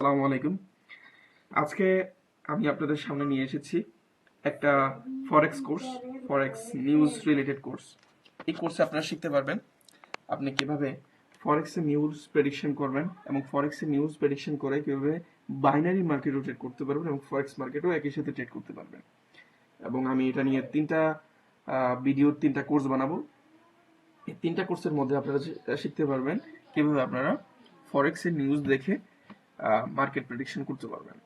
আসসালামু আলাইকুম। আজকে আমি আপনাদের সামনে নিয়ে এসেছি একটা ফরেক্স কোর্স, ফরেক্স নিউজ রিলেটেড কোর্স। এই কোর্সে আপনারা শিখতে পারবেন আপনি কিভাবে ফরেক্সে নিউজ প্রেডিকশন করবেন এবং ফরেক্সে নিউজ প্রেডিকশন করে কিভাবে বাইনারি মার্কেটও ট্রেড করতে পারবেন এবং ফরেক্স মার্কেটও একই সাথে ট্রেড করতে পারবেন। এবং আমি এটা নিয়ে তিনটা কোর্স বানাবো। এই তিনটা কোর্সের মধ্যে আপনারা শিখতে পারবেন কিভাবে আপনারা ফরেক্সের নিউজ দেখে মার্কেট প্রেডিকশন করতে পারবেন।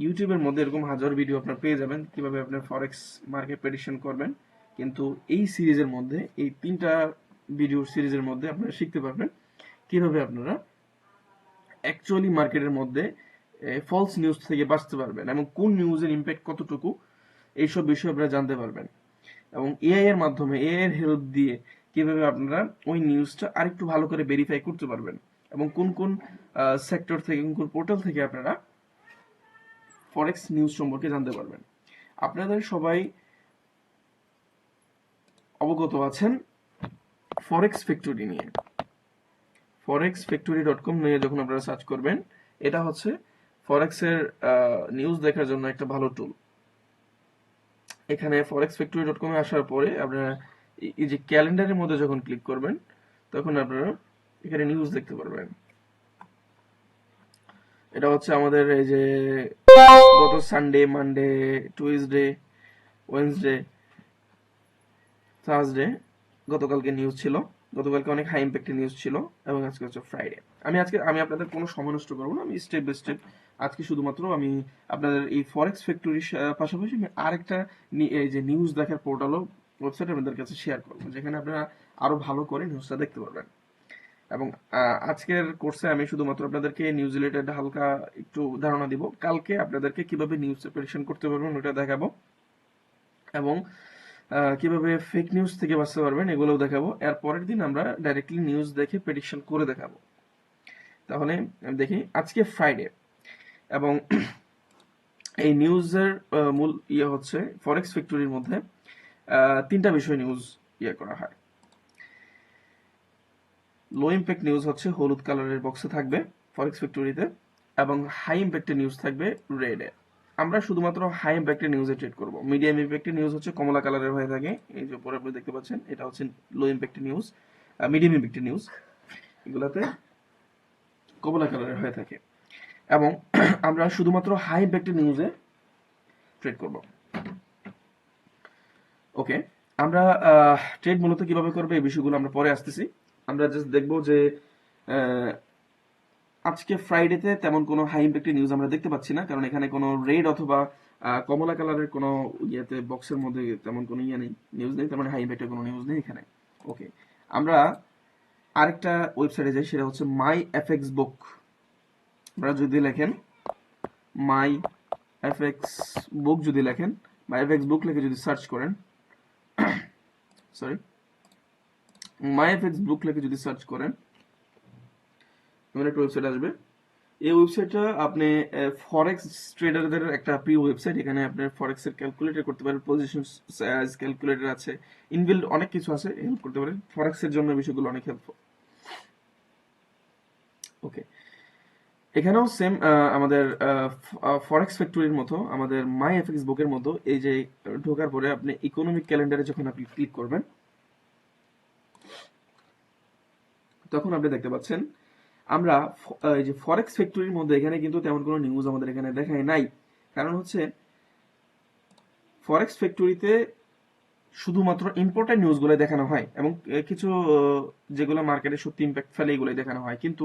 ইউটিউবের মধ্যে এরকম হাজার ভিডিও আপনার পেয়ে যাবেন কিভাবে আপনার ফরেক্স মার্কেট প্রেডিকশন করবেন, কিন্তু এই সিরিজের মধ্যে, এই তিনটা ভিডিও সিরিজের মধ্যে আপনারা শিখতে পারবেন কিভাবে আপনারা অ্যাকচুয়ালি মার্কেটের মধ্যে ফলস নিউজ থেকে বাঁচতে পারবেন এবং কোন নিউজের ইম্প্যাক্ট কতটুকু, এইসব বিষয় আপনারা জানতে পারবেন। এবং এআই এর মাধ্যমে, এআই এর হেল্প দিয়ে কিভাবে আপনারা ওই নিউজটা আরেকটু ভালো করে ভেরিফাই করতে পারবেন এবং কোন কোন সেক্টর থেকে, কোন কোন পোর্টাল থেকে আপনারা ফরেক্স নিউজ সম্পর্কে জানতে পারবেন। আপনাদের সবাই অবগত আছেন ফরেক্স ফ্যাক্টরি নিয়ে। forexfactory.com নিয়ে যখন আপনারা সার্চ করবেন, এটা হচ্ছে ফরেক্সের নিউজ দেখার জন্য একটা ভালো টুল। এখানে forexfactory.com এ আসার পরে আপনারা এই যে ক্যালেন্ডারের মধ্যে যখন ক্লিক করবেন, তখন আপনারা এখানে নিউজ দেখতে পারবেন। এটা হচ্ছে আমাদের এই যে গত Sunday, Monday, Tuesday, Wednesday, Thursday গতকালকে নিউজ ছিল। গতকালকে অনেক হাই ইম্প্যাক্টের নিউজ ছিল এবং আজকে হচ্ছে ফ্রাইডে। আমি আপনাদের কোনো সময় নষ্ট করবো না, আমি স্টেপ বাই স্টেপ আজকে শুধুমাত্র আমি আপনাদের এই ফরেক্স ফ্যাক্টরির পাশাপাশি আমি আরেকটা এই যে নিউজ দেখার পোর্টালও, ওয়েবসাইট আপনাদের কাছে শেয়ার করবো, যেখানে আপনারা আরো ভালো করে নিউজটা দেখতে পারবেন। এবং আজকের কোর্সে আমি শুধুমাত্র আপনাদেরকে নিউজ রিলেটেড হালকা একটু ধারণা দিব। কালকে আপনাদেরকে কিভাবে নিউজ প্রেডিকশন করতে পারবেন ওটা দেখাবো এবং কিভাবে ফেক নিউজ থেকে বাঁচতে পারবেন এগুলোও দেখাবো। এর পরের দিন আমরা ডাইরেক্টলি নিউজ দেখে প্রেডিকশন করে দেখাবো। তাহলে দেখি, আজকে ফ্রাইডে এবং এই নিউজের মূল হচ্ছে ফরেক্স ফ্যাক্টরির মধ্যে তিনটা বিষয় নিউজ করা হয়। লো ইম্প্যাক্ট নিউজ হচ্ছে হলুদ কালারের বক্সে থাকবে ফরেক্স ফ্যাক্টরিতে, এবং হাই ইম্প্যাক্টের নিউজ থাকবে রেডে। আমরা শুধুমাত্র হাই ইম্প্যাক্টের নিউজে ট্রেড করব। মিডিয়াম ইম্প্যাক্টের নিউজ হচ্ছে কমলা কালারের হয়ে থাকে, এই যে উপরে আপনি দেখতে পাচ্ছেন, এটা হচ্ছে লো ইম্প্যাক্টের নিউজ। মিডিয়াম ইম্প্যাক্টের নিউজ এগুলাতে কমলা কালারের হয়ে থাকে এবং আমরা শুধুমাত্র হাই ইম্প্যাক্টের নিউজে ট্রেড করব। ওকে, আমরা ট্রেড মূলত কিভাবে করবে এই বিষয়গুলো আমরা পরে আসতেছি। আমরা জাস্ট দেখবো যে আজকে ফ্রাইডেতে তেমন কোনো হাই ইম্প্যাক্টের নিউজ আমরা দেখতে পাচ্ছি না, কারণ এখানে কোনো রেড অথবা কমলা কালারের কোনো বক্সের মধ্যে তেমন কোনো নেই, নিউজ নেই, তেমন হাই ইম্প্যাক্টের কোনো নিউজ নেই এখানে। ওকে, আমরা আরেকটা ওয়েবসাইটে যাই, সেটা হচ্ছে মাই এফএক্স বুক। আপনারা যদি লেখেন মাই এফএক্স বুক, যদি লেখেন মাই এফএক্স বুক লিখে যদি সার্চ করেন, সরি, মাই এফএক্স বুক লিখে যদি সার্চ করেন, এমন একটা ওয়েবসাইট আসবে। এই ওয়েবসাইটটা আপনি ফরেক্স ট্রেডারদের একটা প্রিয় ওয়েবসাইট। এখানে আপনি ফরেক্সের ক্যালকুলেটর করতে পারেন, পজিশন সাইজ ক্যালকুলেটর আছে, ইনবিল্ড অনেক কিছু আছে, হেল্প করতে পারেন। ফরেক্সের জন্য বিষয়গুলো অনেক হেল্পফুল। ওকে, এখানেও সেম আমাদের ফরেক্স ফ্যাক্টরির মতো, আমাদের মাই এফএক্স বুকের মতো, এই যে ঢোকার পরে আপনি ইকোনমিক ক্যালেন্ডারে যখন আপনি ক্লিক করবেন, তখন আপনি দেখতে পাচ্ছেন আমরা এই যে ফরেক্স ফ্যাক্টরির মধ্যে এখানে কিন্তু তেমন কোনো নিউজ আমাদের এখানে দেখায় নাই। কারণ হচ্ছে ফরেক্স ফ্যাক্টরিতে শুধুমাত্র ইম্পর্টেন্ট নিউজগুলো দেখানো হয় এবং কিছু যেগুলো মার্কেটে সত্যি ইম্প্যাক্ট ফেলে এগুলোই দেখানো হয়। কিন্তু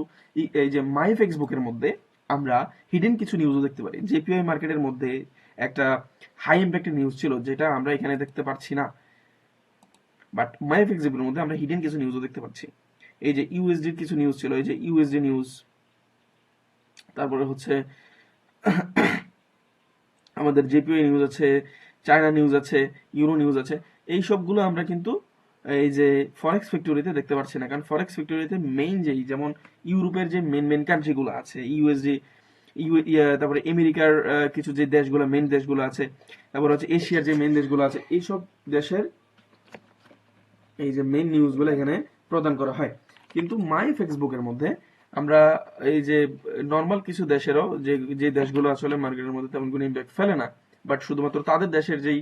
এই যে মাই ফেসবুকের মধ্যে আমরা হিডেন কিছু নিউজও দেখতে পারি। জেপিআই মার্কেটের মধ্যে একটা হাই ইম্প্যাক্টের নিউজ ছিল, যেটা আমরা এখানে দেখতে পাচ্ছি না, বাট মাই ফেসবুকের মধ্যে আমরা হিডেন কিছু নিউজও দেখতে পাচ্ছি। এই যে ইউএসডির কিছু নিউজ ছিল, এই যে ইউএসডি নিউজ, তারপরে হচ্ছে আমাদের জেপিআই নিউজ আছে, চায়না নিউজ আছে, ইউরো নিউজ আছে। এই সবগুলো আমরা কিন্তু এই যে ফরেক্স ফ্যাক্টরিতে দেখতে পাচ্ছি না, কারণ ফরেক্স ফ্যাক্টরিতে মেইন যেমন ইউরোপের যে মেন কান্ট্রিগুলো আছে, ইউএসডি, তারপরে আমেরিকার কিছু যে দেশগুলো, মেন দেশগুলো আছে, তারপরে হচ্ছে এশিয়ার যে মেন দেশগুলো আছে, এইসব দেশের এই যে মেইন নিউজগুলো এখানে প্রদান করা হয়। কিন্তু মাই ফেসবুকের মধ্যে আমরা এই যে নর্মাল কিছু দেশেরও যে যে দেশগুলো আসলে মার্কেটের মধ্যে তেমন কোনো ইম্প্যাক্ট ফেলে না, বাট শুধুমাত্র তাদের দেশের যেই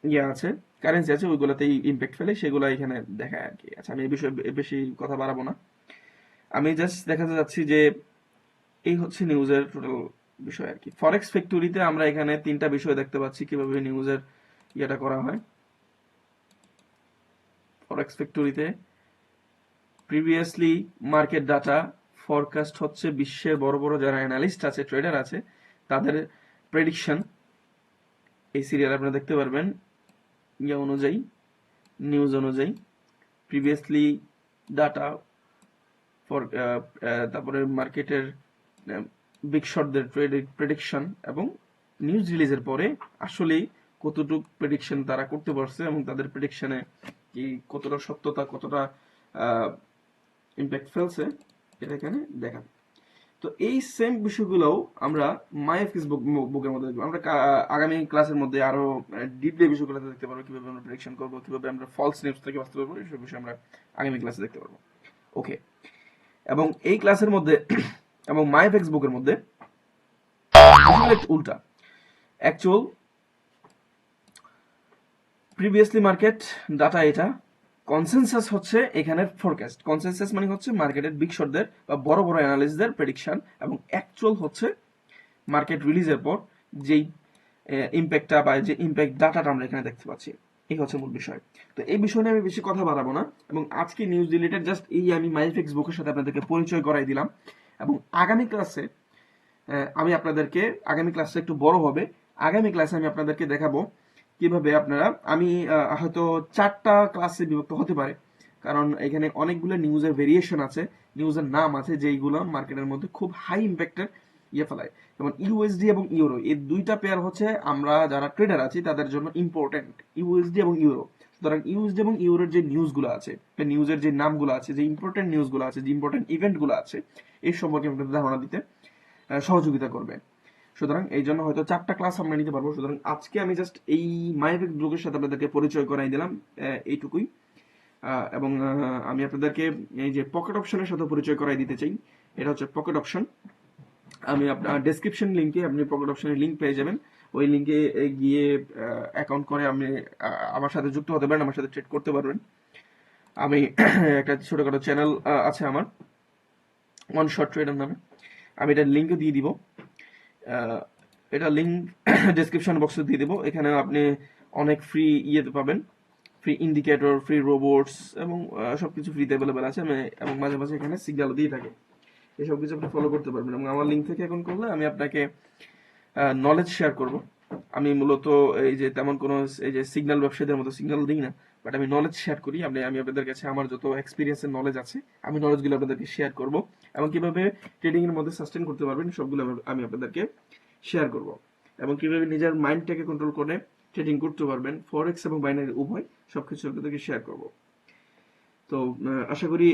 ইয়ে আছে, কারেন্সি আছে, ওইগুলোতেই ইম্প্যাক্ট ফেলে, সেগুলো এখানে দেখায় আর কি। আচ্ছা, আমি এই বিষয়ে বেশি কথা বাড়াবো না, আমি জাস্ট দেখাতে যাচ্ছি যে এই হচ্ছে নিউজের টোটাল বিষয় আর কি। ফরেক্স ফ্যাক্টরিতে আমরা এখানে তিনটা বিষয় দেখতে পাচ্ছি কিভাবে নিউজের ইয়েটা করা হয়। ফরেক্স ফ্যাক্টরিতে প্রিভিয়াসলি মার্কেট ডাটা ফরকাস্ট হচ্ছে বিশ্বের বড় বড় যারা অ্যানালিস্ট আছে, ট্রেডার আছে, তাদের প্রেডিকশন এই সিরিয়াল আপনারা দেখতে পারবেন ইয়ে অনুযায়ী, নিউজ অনুযায়ী প্রিভিয়াসলি ডাটা ফর, তারপরে মার্কেটের বিগ শটদের প্রেডিকশন এবং নিউজ রিলিজের পরে আসলেই কতটুকু প্রেডিকশন তারা করতে পারছে এবং তাদের প্রেডিকশনে কি কতটা সত্যতা, কতটা ইম্প্যাক্ট ফেলছে, এটা এখানে দেখা। তো এই সেম বিষয়গুলোও আমরা মাইএফএক্স বুকের মধ্যে দেখবো। আমরা আগামী ক্লাসের মধ্যে আরো ডিপলি বিষয়গুলোতে দেখতে পারবো, কিভাবে আমরা প্রেডিকশন করবো, কিভাবে আমরা ফলস নিউজ থেকে বাঁচতে পারবো, এইসব বিষয় আমরা আগামী ক্লাসে দেখতে পারবো। ওকে, এবং এই ক্লাসের মধ্যে এবং মাইএফএক্স বুকের মধ্যে উল্টা অ্যাকচুয়াল প্রিভিয়াসলি মার্কেট ডাটা, এটা কনসেনসাস হচ্ছে এখানে ফোরকাস্ট। কনসেনসাস মানে হচ্ছে মার্কেটের বিগ শটদের বা বড় বড় অ্যানালিস্টদের প্রেডিকশন, এবং অ্যাকচুয়াল হচ্ছে মার্কেট রিলিজের পর যেই ইম্প্যাক্টটা বা যে ইম্প্যাক্ট ডাটাটা আমরা এখানে দেখতে পাচ্ছি, এই হচ্ছে মূল বিষয়। তো এই বিষয় নিয়ে আমি বেশি কথা বাড়াবো না, এবং আজকে নিউজ রিলেটেড জাস্ট এই আমি মাইফেক্স বুকের সাথে আপনাদেরকে পরিচয় করাই দিলাম। এবং আগামী ক্লাসে আমি আপনাদেরকে, আগামী ক্লাসটা একটু বড় হবে, আগামী ক্লাসে আমি আপনাদেরকে দেখাবো কিভাবে আপনারা, আমি হয়তো 4টা ক্লাসে বিভক্ত হতে পারে, কারণ এখানে অনেকগুলো নিউজের ভেরিয়েশন আছে, নিউজের নাম আছে যেইগুলো মার্কেটের মধ্যে খুব হাই ইম্প্যাক্টের ইয়ে ফেলায়। যেমন ইউএসডি এবং ইউরো, এই দুইটা পেয়ার হচ্ছে আমরা যারা ট্রেডার আছি তাদের জন্য ইম্পর্টেন্ট, ইউএসডি এবং ইউরো। সুতরাং ইউএসডি এবং ইউরোর যে নিউজগুলো আছে, নিউজের যে নামগুলো আছে, যে ইম্পর্টেন্ট নিউজগুলো আছে, যে ইম্পর্টেন্ট ইভেন্টগুলো আছে, এই সম্পর্কে আপনাদের ধারণা দিতে সহযোগিতা করবে। সুতরাং এই জন্য হয়তো 4টা ক্লাস আমরা নিতে পারবো। সুতরাং আজকে আমি জাস্ট এই মাইফেক্স ব্লগের সাথে আপনাদেরকে পরিচয় করাই দিলাম, এইটুকুই। এবং আমি আপনাদেরকে এই যে পকেট অপশনের সাথে পরিচয় করাই দিতে চাই। এটা হচ্ছে পকেট অপশন। আমি আপনার ডেসক্রিপশন লিঙ্কে আপনি পকেট অপশনের লিঙ্ক পেয়ে যাবেন। ওই লিঙ্কে গিয়ে অ্যাকাউন্ট করে আপনি আমার সাথে যুক্ত হতে পারেন, আমার সাথে ট্রেড করতে পারবেন। আমি একটা ছোটখাটো চ্যানেল আছে আমার, ওয়ান শট ট্রেডার নামে, আমি এটার লিঙ্কও দিয়ে দিব। এটা লিঙ্ক ডেসক্রিপশন বক্সে দিয়ে দেবো। এখানে আপনি অনেক ফ্রি ইয়েতে পাবেন, ফ্রি ইন্ডিকেটর, ফ্রি রোবটস এবং সবকিছু ফ্রিতে অ্যাভেলেবেল আছে। এবং মাঝে মাঝে এখানে সিগন্যালও দিয়ে থাকে, এসব কিছু আপনি ফলো করতে পারবেন। এবং আমার লিঙ্ক থেকে এখন করলে আমি আপনাকে নলেজ শেয়ার করব। আমি মূলত এই যে তেমন কোনো এই যে সিগন্যাল ব্যবসায়ীদের মতো সিগন্যাল দিই না, বাট আমি নলেজ শেয়ার করি। আমি আপনাদের কাছে আমার যত এক্সপিরিয়েন্সের নলেজ আছে, আমি নলেজগুলো আপনাদেরকে শেয়ার করব, এবং কিভাবে ট্রেডিং এর মধ্যে সাস্টেন করতে পারবেন সবগুলো আমি আপনাদেরকে শেয়ার করব, এবং কিভাবে নিজের মাইন্ডটাকে কন্ট্রোল করে ট্রেডিং করতে পারবেন, ফরেক্স এবং বাইনারি উভয়, সবকিছু আপনাদেরকে শেয়ার করব। তো আশা করি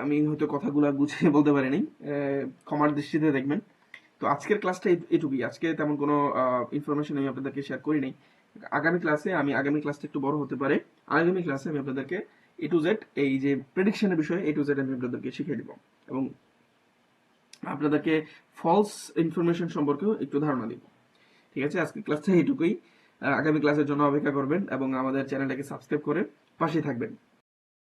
আমি হয়তো কথাগুলো গুছিয়ে বলতে পারিনি, ক্ষমার দৃষ্টিতে দেখবেন। তো আজকের ক্লাসটা এটুকুই। আজকে তেমন কোনো ইনফরমেশন আমি আপনাদেরকে শেয়ার করি নাই। আগামী ক্লাসটা একটু বড় হতে পারে। আগামী ক্লাসে আমি আপনাদেরকে এ টু জেড এই যে প্রেডিকশনের বিষয়ে এ টু জেড আমি আপনাদেরকে শিখিয়ে দিব, এবং আপনাদেরকে ফলস ইনফরমেশন সম্পর্কেও একটু ধারণা দিব। ঠিক আছে, আজকের ক্লাসটা এইটুকুই। আগামী ক্লাসের জন্য অপেক্ষা করবেন এবং আমাদের চ্যানেলটাকে সাবস্ক্রাইব করে পাশে থাকবেন।